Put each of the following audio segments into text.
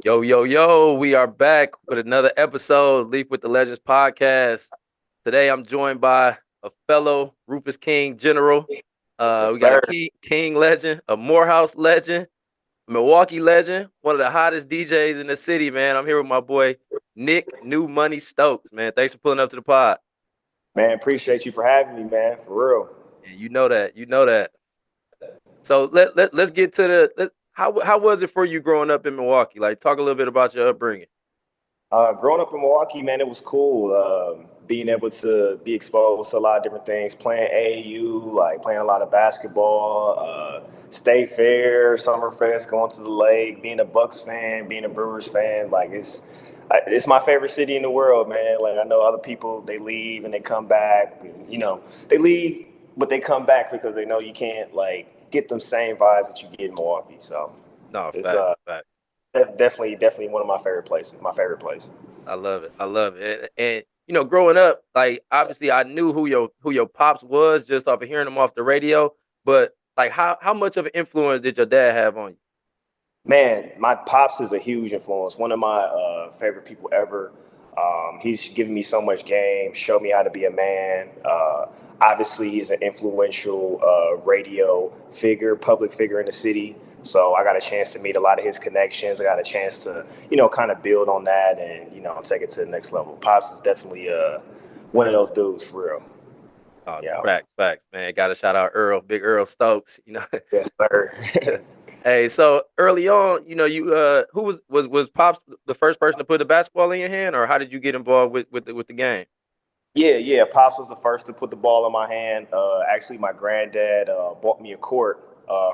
Yo, yo, yo, we are back with another episode, Leaf with the Legends podcast. Today I'm joined by a fellow Rufus King general. Yes, We got a sir. King legend, a Morehouse legend, Milwaukee legend, one of the hottest DJs in the city, man. I'm here with my boy, Nick New Money Stokes, man. Thanks for pulling up to the pod. Man, appreciate you for having me, man. For real. And you know that. You know that. So let's get to how was it for you growing up in Milwaukee? Like, talk a little bit about your upbringing. Growing up in Milwaukee, man, it was cool. Being able to be exposed to a lot of different things, playing AAU, like playing a lot of basketball, state fair, Summerfest, going to the lake, being a Bucks fan, being a Brewers fan. It's my favorite city in the world, man. Like I know other people, they leave and they come back. And, they leave, but they come back because they know you can't like get them same vibes that you get in Milwaukee. So No, it's fact, fact. definitely one of my favorite places. My favorite place. I love it. I love it. And growing up, like obviously I knew who your pops was just off of hearing him off the radio. But like how much of an influence did your dad have on you? Man, my pops is a huge influence. One of my favorite people ever. He's given me so much game, showed me how to be a man. Obviously, he's an influential radio figure, public figure in the city. So I got a chance to meet a lot of his connections. I got a chance to, kind of build on that and, take it to the next level. Pops is definitely one of those dudes for real. Oh, Yeah. facts, facts, man. Got to shout out Earl, Big Earl Stokes. Yes, sir. Hey, so early on, you who was Pops the first person to put the basketball in your hand, or how did you get involved with the game? Yeah. Pops was the first to put the ball in my hand. Actually, my granddad bought me a court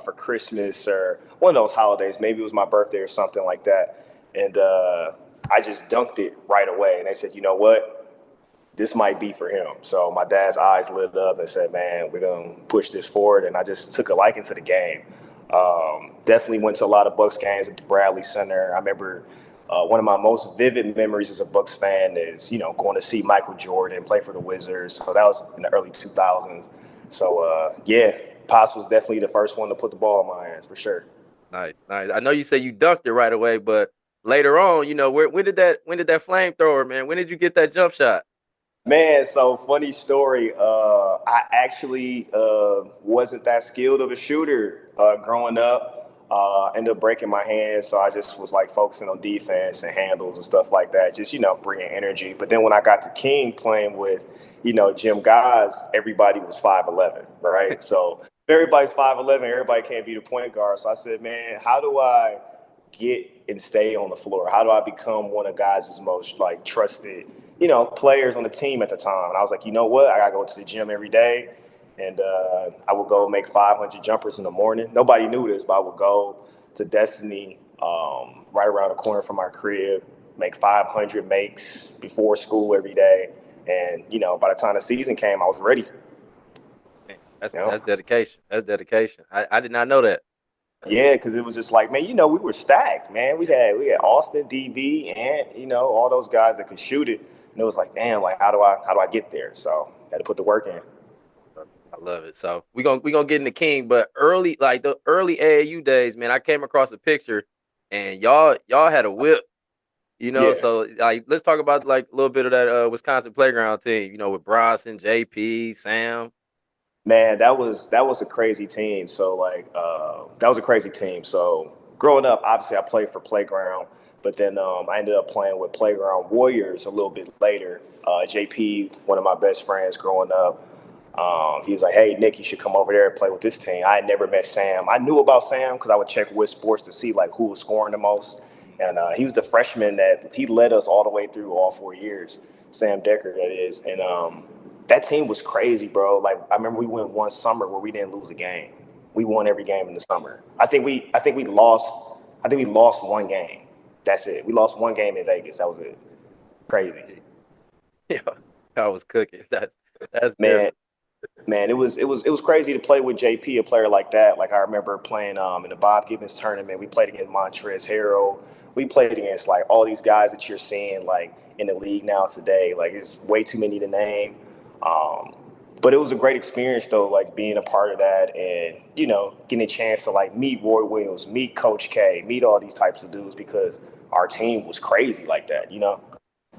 for Christmas or one of those holidays. Maybe it was my birthday or something like that. And I just dunked it right away. And they said, you know what? This might be for him. So my dad's eyes lit up and said, man, we're going to push this forward. And I just took a liking to the game. Definitely went to a lot of Bucks games at the Bradley Center. I remember one of my most vivid memories as a Bucks fan is, going to see Michael Jordan play for the Wizards. So that was in the early 2000s. So, yeah, Pops was definitely the first one to put the ball in my hands for sure. Nice, nice. I know you say you dunked it right away, but later on, when did that flamethrower, man? When did you get that jump shot? Man, so funny story. I actually wasn't that skilled of a shooter growing up. Ended up breaking my hand, so I just was like focusing on defense and handles and stuff like that. Just bringing energy. But then when I got to King playing with Jim guys, everybody was 5'11", right? So if everybody's 5'11", everybody can't be the point guard. So I said, man, how do I get and stay on the floor? How do I become one of guys' most like trusted, players on the team at the time? And I was like, you know what? I gotta go to the gym every day, and I would go make 500 jumpers in the morning. Nobody knew this, but I would go to Destiny, right around the corner from our crib, make 500 makes before school every day, and by the time the season came, I was ready. Man, that's You know. that's dedication. That's dedication. I did not know that. Yeah, because it was just like, man, we were stacked, man. We had Austin, DB, and all those guys that could shoot it. And it was like, damn, like how do I get there? So had to put the work in. I love it. So we gonna get into King, but early like the early AAU days, man, I came across a picture and y'all had a whip, Yeah, So like let's talk about like a little bit of that Wisconsin playground team, with Bronson, JP, Sam. man, that was a crazy team. So like that was a crazy team. So growing up, obviously I played for Playground, but then I ended up playing with Playground Warriors a little bit later. JP, one of my best friends growing up, he was like, "Hey Nick, you should come over there and play with this team." I had never met Sam. I knew about Sam because I would check with sports to see like who was scoring the most, and he was the freshman that he led us all the way through all 4 years. Sam Decker, that is, and that team was crazy, bro. Like I remember we went one summer where we didn't lose a game. We won every game in the summer. I think we lost. I think we lost one game. That's it. We lost one game in Vegas. That was it. Crazy, Yeah, I was cooking. That's man. different. Man, it was crazy to play with JP, a player like that. Like I remember playing in the Bob Gibbons tournament. We played against Montrezl Harrell. We played against like all these guys that you're seeing like in the league now today. Like it's way too many to name. Um, but it was a great experience though, like being a part of that and getting a chance to like meet Roy Williams, meet Coach K, meet all these types of dudes because our team was crazy like that, you know.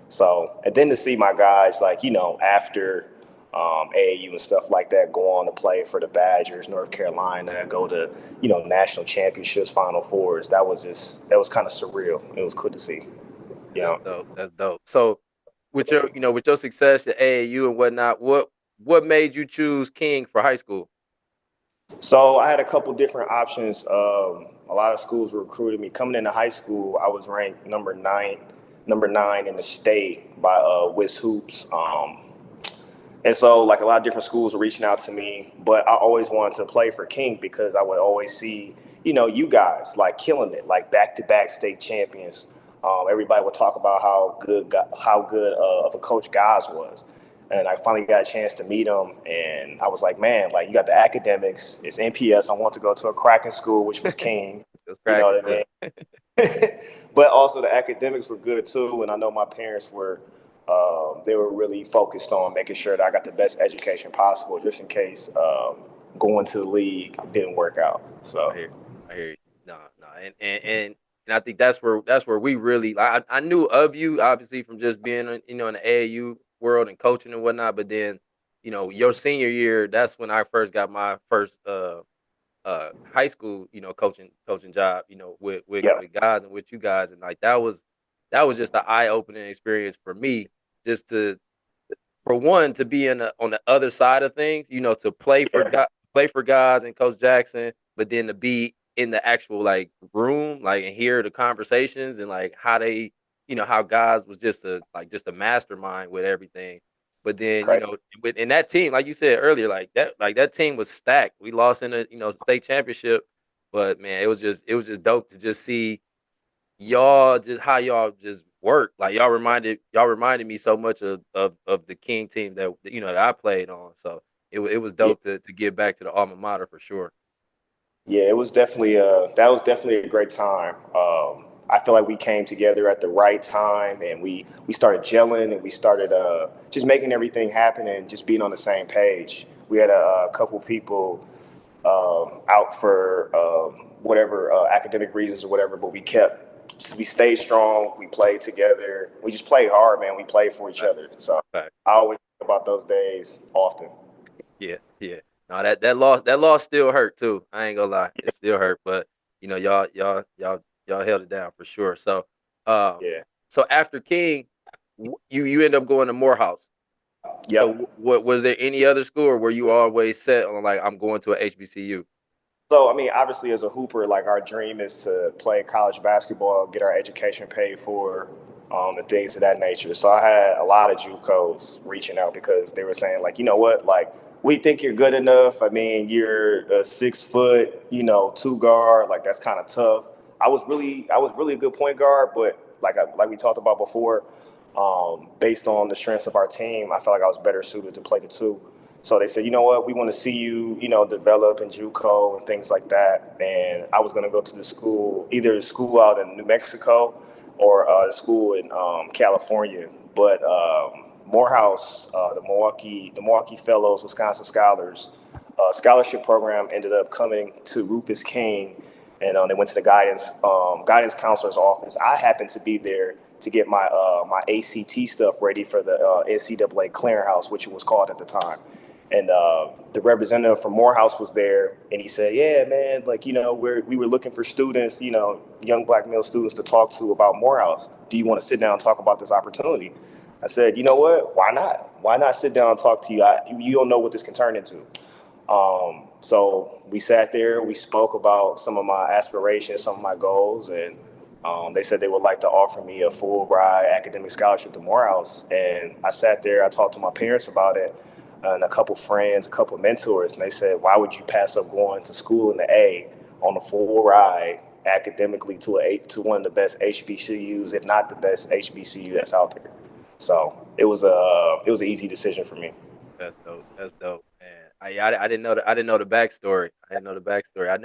So, and then to see my guys like, you know, after AAU and stuff like that, go on to play for the Badgers, North Carolina, go to, you know, national championships, Final Fours. That was kind of surreal. It was cool to see, you That's know. dope. That's dope. So, with your with your success at AAU and whatnot, what made you choose King for high school? So I had a couple different options. A lot of schools recruited me. Coming into high school, I was ranked number nine in the state by Wiz Hoops. And so, like a lot of different schools were reaching out to me, but I always wanted to play for King because I would always see, you know, you guys like killing it, like back-to-back state champions. Everybody would talk about how good of a coach Guys was, and I finally got a chance to meet him, and I was like, man, like you got the academics, it's NPS. I want to go to a cracking school, which was King. It's You know cracking, what I yeah. mean? But also the academics were good too, and I know my parents were. They were really focused on making sure that I got the best education possible, just in case going to the league didn't work out. I So hear, I hear you. No, no, and I think that's where we really like. I knew of you obviously from just being in the AAU world and coaching and whatnot, but then your senior year, that's when I first got my first high school coaching job yeah, with guys and with you guys, and like that was just an eye opening experience for me, just to for one to be on the other side of things, to yeah, play for guys and Coach Jackson, but then to be in the actual like room, like and hear the conversations and like how they, how guys was just a mastermind with everything. But then correct. in that team, like you said earlier, like that team was stacked. We lost in the state championship, but man, it was just dope to just see y'all just how y'all just work. Like y'all reminded me so much of the King team that that I played on. So it was Yeah, dope to get back to the alma mater for sure. yeah, it was definitely that was definitely a great time. I feel like we came together at the right time, and we started gelling, and we started just making everything happen, and just being on the same page. We had a couple people out for whatever academic reasons or whatever, but we stayed strong. We played together. We just played hard, man. We played for each Fact, other. So fact. I always think about those days often. Yeah, yeah. No, that loss still hurt too. I ain't gonna lie, it still hurt, but y'all held it down for sure. So, um, Yeah. so after King, you end up going to Morehouse. So, Yep. what was there any other school, or were you always set on like I'm going to a HBCU? So, I mean, obviously, as a hooper, like our dream is to play college basketball, get our education paid for, and things of that nature. So, I had a lot of JUCOs reaching out because they were saying, like, you know what, like, we think you're good enough. I mean, you're a 6 foot, you know, two guard. Like, that's kind of tough. I was really a good point guard, but like we talked about before, based on the strengths of our team, I felt like I was better suited to play the two. So they said, you know what, we want to see you, you know, develop in JUCO and things like that. And I was going to go to the school, either the school out in New Mexico or the school in California. But Morehouse, the Milwaukee Fellows, Wisconsin Scholars scholarship program ended up coming to Rufus King, and they went to the guidance counselor's office. I happened to be there to get my ACT stuff ready for the NCAA clearinghouse, which it was called at the time. And the representative from Morehouse was there, and he said, "Yeah, man, like you know, we were looking for students, you know, young black male students to talk to about Morehouse. Do you want to sit down and talk about this opportunity?" I said, "You know what? Why not? Why not sit down and talk to you? You don't know what this can turn into." So we sat there, we spoke about some of my aspirations, some of my goals, and they said they would like to offer me a full ride academic scholarship to Morehouse. And I sat there, I talked to my parents about it, and a couple friends, a couple mentors, and they said, "Why would you pass up going to school in the A on a full ride academically to one of the best HBCUs, if not the best HBCU that's out there?" So it was an easy decision for me. That's dope. That's dope. And I didn't know I didn't know the backstory. I didn't know the backstory. I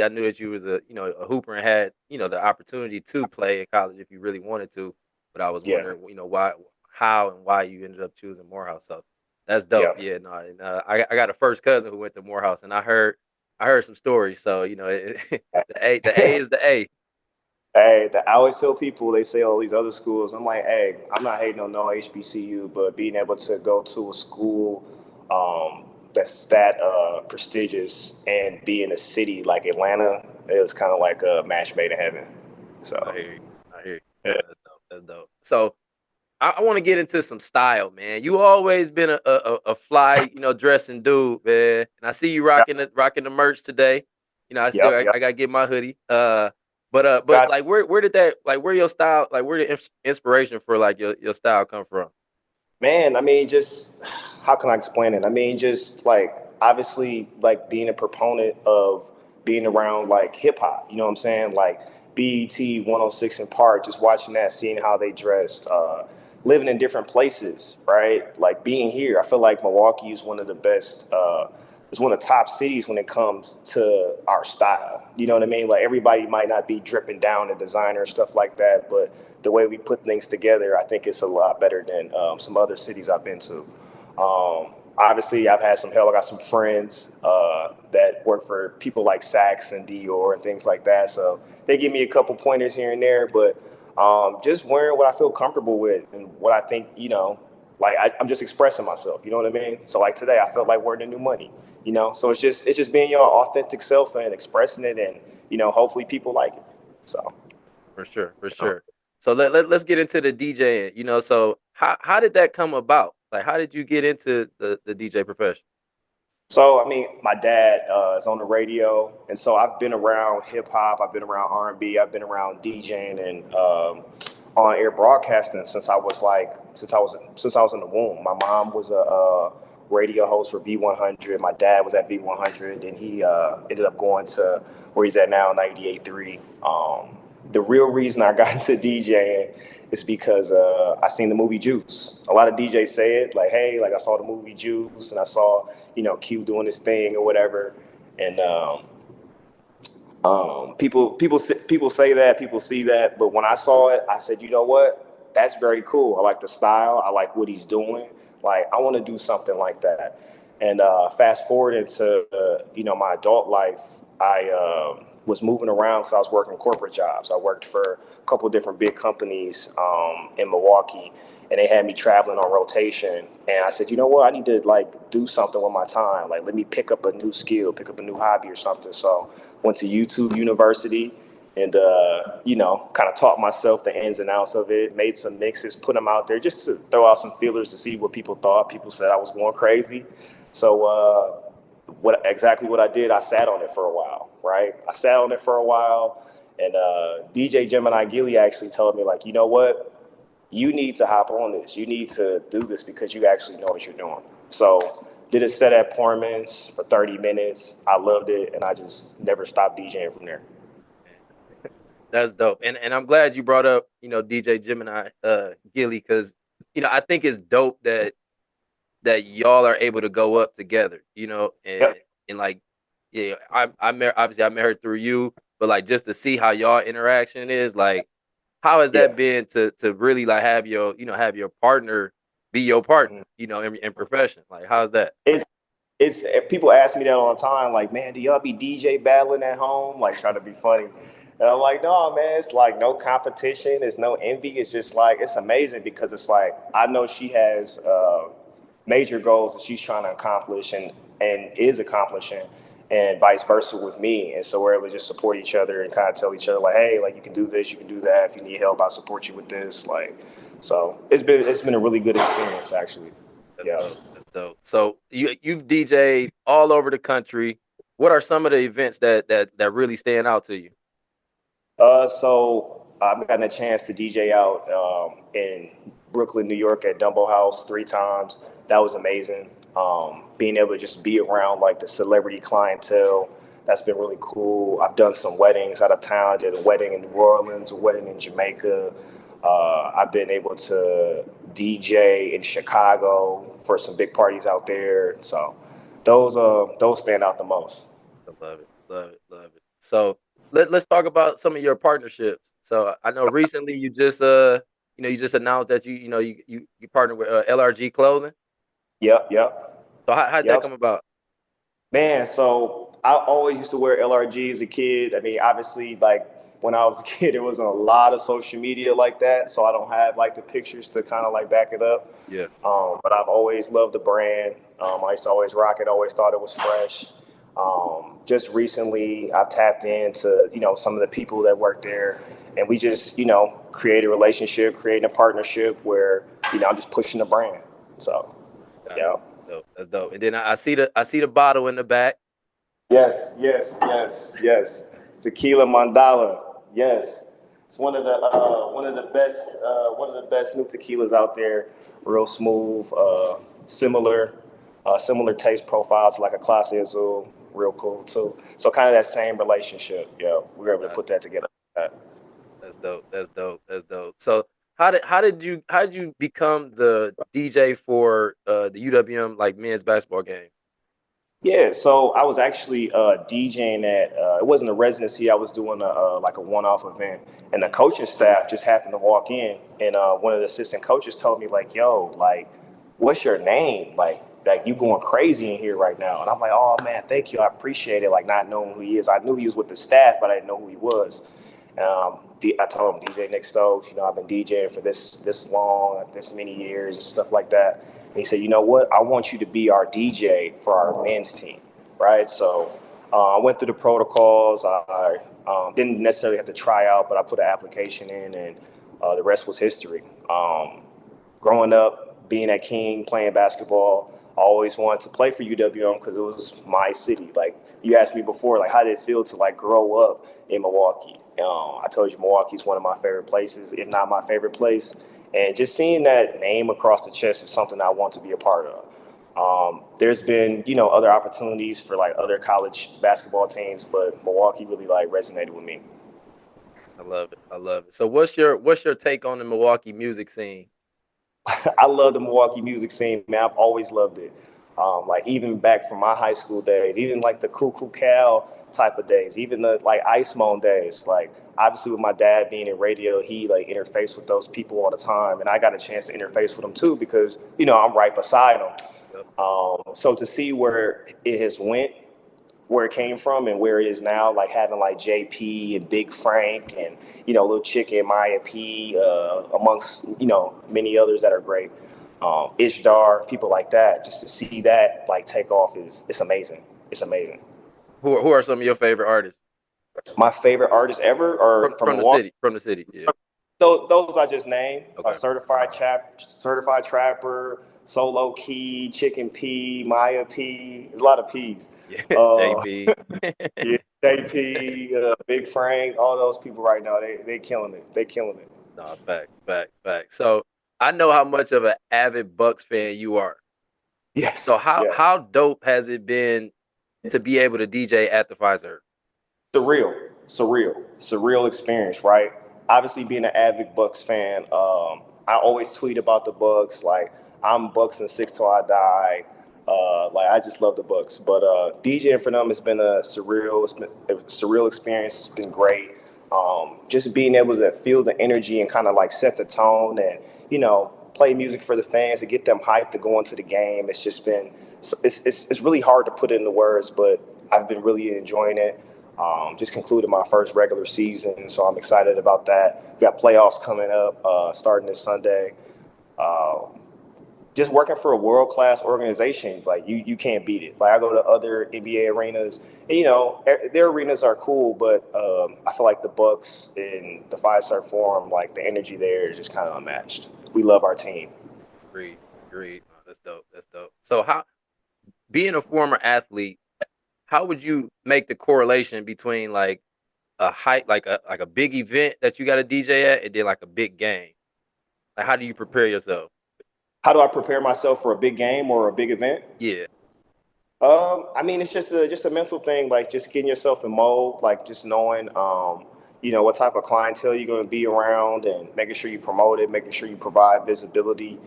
knew that you was a hooper and had the opportunity to play in college if you really wanted to. But I was Yeah, wondering why, how, and why you ended up choosing Morehouse. So that's dope. yeah. Yeah, no. And, I got a first cousin who went to Morehouse, and I heard some stories. So the A is the A. Hey, I always tell people they say all these other schools. I'm like, hey, I'm not hating on no HBCU, but being able to go to a school that's that prestigious and be in a city like Atlanta, it was kind of like a match made in heaven. I So hear you. I hear you. yeah, That's dope. That's dope. So I want to get into some style, man. You always been a fly, dressing dude, man. And I see you yep, rocking the merch today. yep, I yep. gotta get my hoodie. But Got like, where did that like where your style like where the inspiration for like your style come from? Man, I mean, just how can I explain it? I mean, just like obviously, like being a proponent of being around like hip hop, you know what I'm saying? Like BET 106 in Park, just watching that, seeing how they dressed, living in different places, right? Like being here, I feel like Milwaukee is one of the best, it's one of the top cities when it comes to our style. You know what I mean? Like everybody might not be dripping down in designer stuff like that, but the way we put things together, I think it's a lot better than some other cities I've been to. Obviously, I've had some help. I got some friends that work for people like Saks and Dior and things like that. So they give me a couple pointers here and there, but just wearing what I feel comfortable with and what I think, like I'm just expressing myself. You know what I mean? So like today, I felt like wearing the new money. So it's just being your authentic self and expressing it, and hopefully people like it. So. For sure, for sure. So let's get into the DJing. So how did that come about? Like, how did you get into the DJ profession? So, I mean, my dad is on the radio, and so I've been around hip hop, I've been around R&B, I've been around DJing and on air broadcasting since I was in the womb. My mom was a radio host for V100. My dad was at V100, and he ended up going to where he's at now, 98.3. The real reason I got into DJing is because I seen the movie Juice. A lot of DJs say it like, "Hey, like I saw the movie Juice, and I saw Q doing his thing or whatever." And people say that, people see that, but when I saw it, I said, you know what? That's very cool. I like the style. I like what he's doing. Like I want to do something like that. And fast forward into my adult life, I was moving around because I was working corporate jobs. I worked for a couple of different big companies in Milwaukee, and they had me traveling on rotation. And I said, you know what? I need to like do something with my time. Like let me pick up a new skill, pick up a new hobby or something. So went to YouTube University and kind of taught myself the ins and outs of it, made some mixes, put them out there just to throw out some feelers to see what people thought. People said I was going crazy. So what I did, I sat on it for a while, right? I sat on it for a while, and DJ Gemini Gilly actually told me like, you know what? You need to hop on this. You need to do this because you actually know what you're doing. So did a set at Portman's for 30 minutes. I loved it, and I just never stopped DJing from there. That's dope. And I'm glad you brought up, DJ Gemini Gilly, because I think it's dope that y'all are able to go up together, Yep. and like yeah, I met her through you, but like just to see how y'all interaction is, like how has that Yeah. been to really like have have your partner be your partner, Mhm. in profession? Like how's that? It's it's people ask me that all the time. Like, man, do y'all be DJ battling at home? Like trying to be funny. And I'm like, no, man, it's like no competition. It's no envy. It's just like it's amazing because it's like I know she has major goals that she's trying to accomplish and is accomplishing, and vice versa with me. And so we're able to just support each other and kind of tell each other like, hey, like you can do this, you can do that. If you need help, I'll support you with this. Like, so it's been a really good experience actually. That's Yeah. dope. That's dope. So you've DJed all over the country. What are some of the events that really stand out to you? So I've gotten a chance to DJ out in Brooklyn, New York at Dumbo House 3 times. That was amazing. Being able to just be around like the celebrity clientele, that's been really cool. I've done some weddings out of town. I did a wedding in New Orleans, a wedding in Jamaica. I've been able to DJ in Chicago for some big parties out there. So those stand out the most. I love it, love it, love it. So let's talk about some of your partnerships. So I know recently you just announced that you partnered with LRG Clothing. Yep, yep, So how'd that yep. come about? Man, so I always used to wear LRG as a kid. I mean, obviously, like when I was a kid, there wasn't a lot of social media like that, so I don't have like the pictures to kind of like back it up. Yeah. But I've always loved the brand. I used to always rock it. Always thought it was fresh. Just recently, I've tapped into some of the people that work there, and we just create a relationship, creating a partnership where I'm just pushing the brand. So Got it. yeah. Dope. That's dope. And then I see the bottle in the back. Yes, yes, yes, yes. Tequila Mandala. Yes, it's one of the best new tequilas out there. Real smooth, similar taste profiles like a Clase Azul. Real cool too. So kind of that same relationship. Yeah, we were able to Got it. put that together. That's dope. That's dope. That's dope. So how did you become the DJ for the UWM like men's basketball game? Yeah, so I was actually DJing at it wasn't a residency. I was doing like a one-off event, and the Mm. coaching staff just happened to walk in, and one of the assistant coaches told me like, "Yo, like, what's your name? Like you going crazy in here right now." And I'm like, "Oh man, thank you. I appreciate it." Like not knowing who he is, I knew he was with the staff, but I didn't know who he was. I told him DJ Nick Stokes. I've been DJing for this long, this many years, and stuff like that. And he said, "You know what? I want you to be our DJ for our men's team, right?" So I went through the protocols. I didn't necessarily have to try out, but I put an application in, and the rest was history. Growing up, being at King, playing basketball, I always wanted to play for UWM because it was my city. Like you asked me before, like how did it feel to like grow up in Milwaukee? I told you Milwaukee's one of my favorite places, if not my favorite place. And just seeing that name across the chest is something I want to be a part of. There's been, other opportunities for like other college basketball teams, but Milwaukee really like resonated with me. I love it. I love it. So what's your take on the Milwaukee music scene? I love the Milwaukee music scene, man. I've always loved it. Like even back from my high school days, even like the Cuckoo Cal type of days, even the like Ice Moan days. Like obviously with my dad being in radio, he like interfaced with those people all the time, and I got a chance to interface with them too because I'm right beside them. Yep. So to see where it has went, where it came from, and where it is now, like having like JP and Big Frank and Little Chicken, Maya P, amongst many others that are great. Ishdar, people like that. Just to see that like take off is it's amazing. It's amazing. Who are some of your favorite artists My favorite artist ever, from or from from the Milwaukee. city? From the city, yeah. Those I just named: Okay. certified trapper, solo key, chicken P, Maya P. There's a lot of P's. Yeah, Uh, JP. yeah, JP, Big Frank, all those people right now, they killing it. They killing it. No, fact, fact, fact. So I know how much of an avid Bucks fan you are. So Yes, how yes. how dope has it been to be able to DJ at the Pfizer? Surreal experience, right? Obviously, being an avid Bucks fan, I always tweet about the Bucks. Like I'm Bucks and six till I die. Like I just love the Bucks. But DJing for them has been a surreal experience. It's been great. Just being able to feel the energy and kind of like set the tone and play music for the fans and get them hyped to go into the game. It's just been it's really hard to put it into words, but I've been really enjoying it. Just concluded my first regular season, so I'm excited about that. We got playoffs coming up, starting this Sunday. Uh, just working for a world class organization, like you can't beat it. Like I go to other NBA arenas, and their arenas are cool, but I feel like the Bucks and the Five Star Forum, like the energy there is just kind of unmatched. We love our team. Agreed, agreed. Oh, that's dope. That's dope. So how being a former athlete, how would you make the correlation between like a height like a big event that you got a DJ at and then like a big game? Like how do you prepare yourself? How do I prepare myself for a big game or a big event? Yeah. I mean, it's just a mental thing, like just getting yourself in mode, like just knowing, what type of clientele you're going to be around, and making sure you promote it, making sure you provide visibility,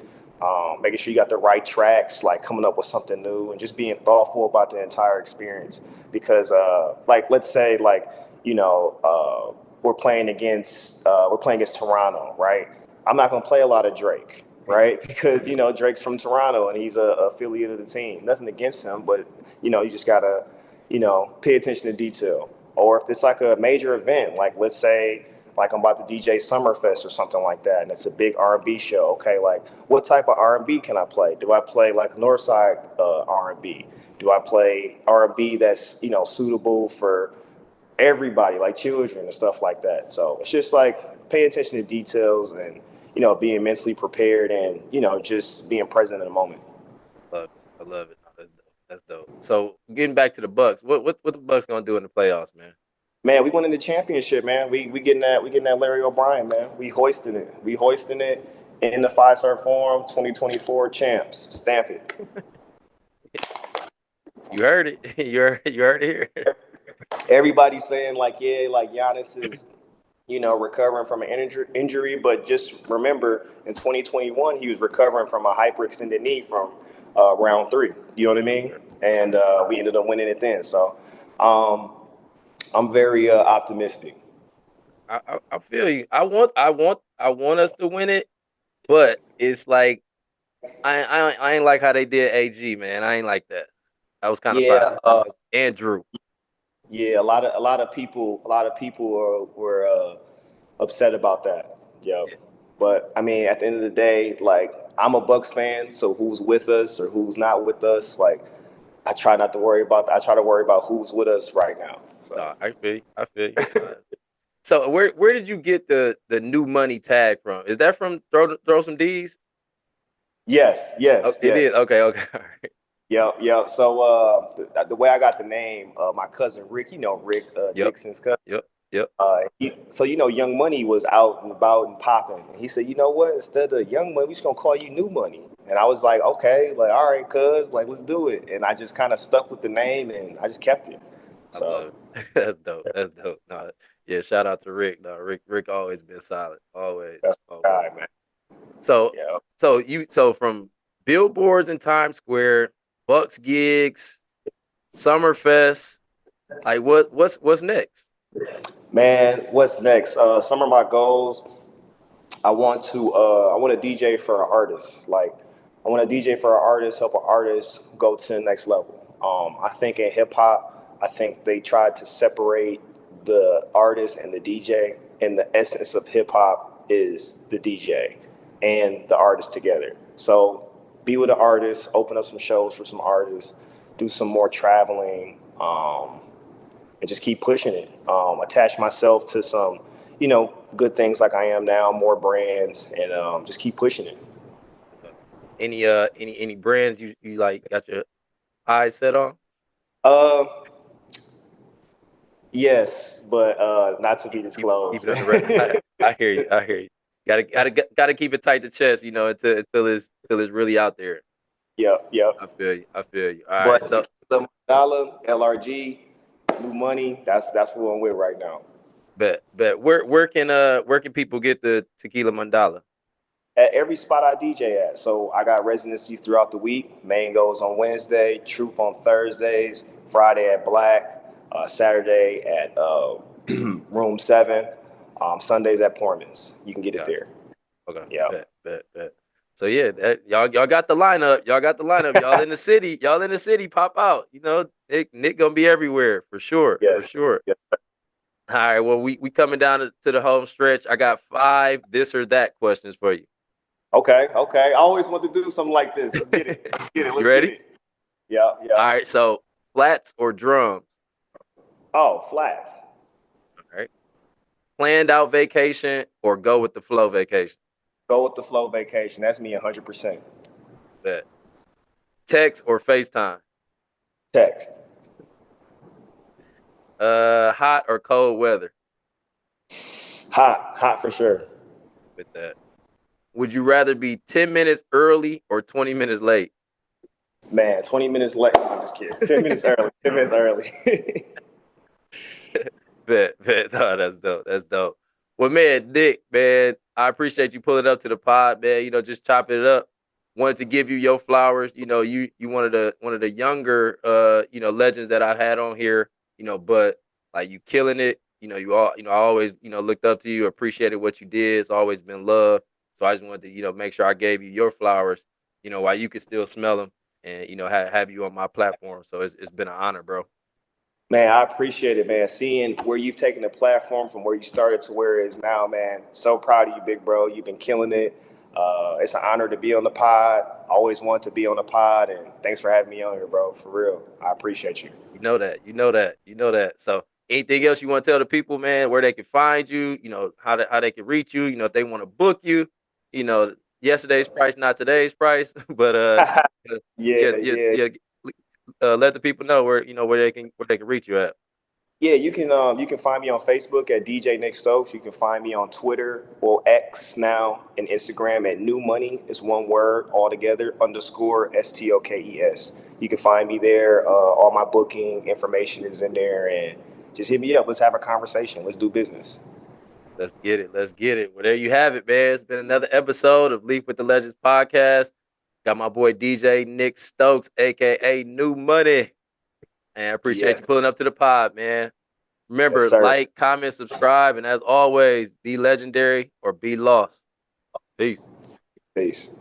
making sure you got the right tracks, like coming up with something new, and just being thoughtful about the entire experience. Because, like, let's say, like, we're playing against Toronto, right? I'm not going to play a lot of Drake, right? Because Drake's from Toronto and he's a affiliate of the team. Nothing against him, but you just gotta pay attention to detail. Or if it's like a major event, like let's say like I'm about to DJ Summerfest or something like that, and it's a big R&B show. Okay, like what type of R&B can I play? Do I play like Northside R&B? Do I play R&B that's suitable for everybody, like children and stuff like that? So it's just like pay attention to details and being mentally prepared and just being present in the moment. Love it. I love it. No, that's dope. That's dope. So getting back to the Bucks, what the Bucks gonna do in the playoffs, man? Man, we winning the championship, man. We getting that Larry O'Brien, man. We hoisting it. We hoisting it in the 5-star form. 2024 champs. Stamp it. You heard it. You heard it here. Everybody's saying like, yeah, like Giannis is, recovering from an injury, but just remember in 2021 he was recovering from a hyperextended knee from round three. You know what I mean? And we ended up winning it then. So I'm very optimistic. I feel you. I want us to win it, but it's like I ain't like how they did AG, man. I ain't like that. That was kind of foul. Yeah, Andrew. yeah. A lot of people were upset about that. Yep. Yeah. But I mean, at the end of the day, like I'm a Bucks fan, so who's with us or who's not with us, like I try not to worry about that. I try to worry about who's with us right now. So No, I feel you. I feel you. So where did you get the new money tag from? Is that from throw some D's? yes, Oh, yes, it is. yes. Okay, okay. All right. Yep, yep. So the way I got the name, my cousin Rick, Rick Yep. Dixon's cousin. Yep. Yep. So Young Money was out and about and popping. And he said, you know what? Instead of Young Money, we just gonna call you New Money. And I was like, okay, like all right, cuz, like let's do it. And I just kind of stuck with the name and I just kept it. I So love it. That's dope. That's dope. No, yeah, shout out to Rick. No, Rick always been solid. Always. that's the Always. guy, man. So Yeah. so from billboards in Times Square, Bucks gigs, Summerfest, like what's next? Man, what's next? Some of my goals. I want to DJ for an artist. Like I want to DJ for an artist, help an artist go to the next level. I think in hip hop, I think they tried to separate the artist and the DJ, and the essence of hip hop is the DJ and the artist together. So be with the artist, open up some shows for some artists, do some more traveling, and just keep pushing it. Attach myself to some, good things like I am now, more brands, and just keep pushing it. Any brands you like got your eyes set on? Uh, yes, but not to be Keep disclosed. it on the record. I hear you. I hear you. Gotta keep it tight to chest, until it's really out there. Yep, yep. I feel you. I feel you. All right. But So Tequila Dollar, LRG, New Money. That's what I'm with right now. but where can people get the tequila mandala? At every spot I DJ at. So I got residencies throughout the week. Mangoes on Wednesday, Truth on Thursdays, Friday at Black, Saturday at Room 7, Sundays at Portman's. You can get it Gotcha. there. Okay. Yeah. Bet. So yeah, y'all got the lineup. Y'all got the lineup. Y'all in the city. Y'all in the city. Pop out. Nick gonna be everywhere for sure. For Yes. sure. Yes. All right. Well, we coming down to the home stretch. I got 5 this or that questions for you. Okay. Okay. I always want to do something like this. Let's get it. Let's get it. You Let's get ready? it. Yeah. Yeah. All right. So flats or drums? Oh, flats. All right. Planned out vacation or go with the flow vacation? Go with the flow vacation. That's me 100%. Bet. Text or FaceTime? Text. Hot or cold weather? Hot. Hot for sure. With that. Would you rather be 10 minutes early or 20 minutes late? Man, 20 minutes late. I'm just kidding. 10 minutes early. 10 minutes early. Bet. Oh, that's dope. That's dope. Well, man, Nick, man, I appreciate you pulling up to the pod, man. Just chopping it up. Wanted to give you your flowers. You one of the younger legends that I've had on here. But like you killing it. I always looked up to you, appreciated what you did. It's always been love. So I just wanted to make sure I gave you your flowers. While you could still smell them, and have you on my platform. So it's been an honor, bro. Man, I appreciate it, man. Seeing where you've taken the platform from where you started to where it is now, man. So proud of you, big bro. You've been killing it. It's an honor to be on the pod. Always wanted to be on the pod, and thanks for having me on here, bro. For real, I appreciate you. You know that. You know that. You know that. So anything else you want to tell the people, man, where they can find you, how they can reach you, if they want to book you, yesterday's price, not today's price, but Yeah, yeah, yeah, yeah. yeah. Let the people know where they can reach you at. Yeah, you can find me on Facebook at DJ Nick Stokes. You can find me on Twitter or X now and Instagram at New Money. It's one word all together underscore STOKES. You can find me there. All my booking information is in there, and just hit me up. Let's have a conversation. Let's do business. Let's get it. Let's get it. Well, there you have it, man. It's been another episode of Leaf with the Legends podcast. Got my boy DJ Nick Stokes, aka New Money. And I appreciate you Yes, pulling up to the pod, man. yes, Remember, sir. like, comment, subscribe, and as always, be legendary or be lost. Peace. Peace.